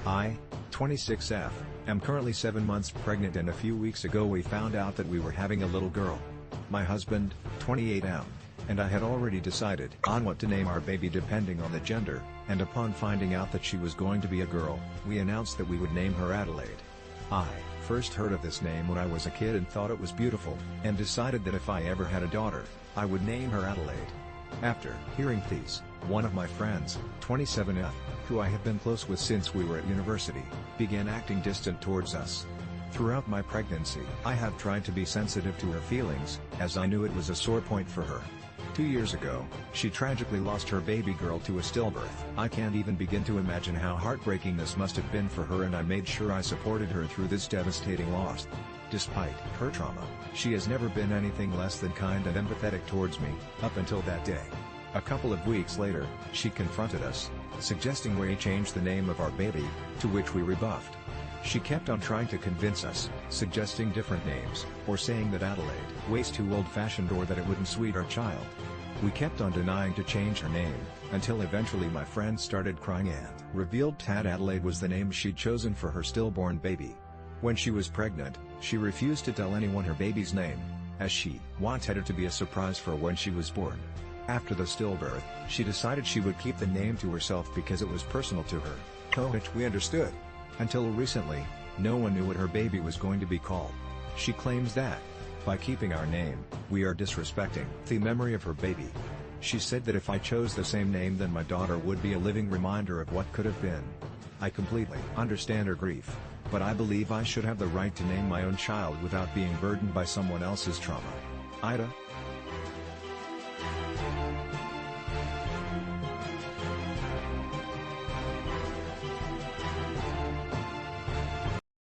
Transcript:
I, 26F, am currently 7 months pregnant, and a few weeks ago we found out that we were having a little girl. My husband, 28M, and I had already decided on what to name our baby depending on the gender, and upon finding out that she was going to be a girl, we announced that we would name her Adelaide. I first heard of this name when I was a kid and thought it was beautiful, and decided that if I ever had a daughter, I would name her Adelaide. After hearing these, one of my friends, 27F, who I have been close with since we were at university, began acting distant towards us. Throughout my pregnancy, I have tried to be sensitive to her feelings, as I knew it was a sore point for her. 2 years ago, she tragically lost her baby girl to a stillbirth. I can't even begin to imagine how heartbreaking this must have been for her, and I made sure I supported her through this devastating loss. Despite her trauma, she has never been anything less than kind and empathetic towards me, up until that day. A couple of weeks later, she confronted us, suggesting we change the name of our baby, to which we rebuffed. She kept on trying to convince us, suggesting different names, or saying that Adelaide was too old-fashioned or that it wouldn't suit our child. We kept on denying to change her name, until eventually my friend started crying and revealed that Adelaide was the name she'd chosen for her stillborn baby. When she was pregnant, she refused to tell anyone her baby's name, as she wanted it to be a surprise for when she was born. After the stillbirth, she decided she would keep the name to herself because it was personal to her, which we understood. Until recently, no one knew what her baby was going to be called. She claims that, by keeping our name, we are disrespecting the memory of her baby. She said that if I chose the same name, then my daughter would be a living reminder of what could have been. I completely understand her grief, but I believe I should have the right to name my own child without being burdened by someone else's trauma. AITA,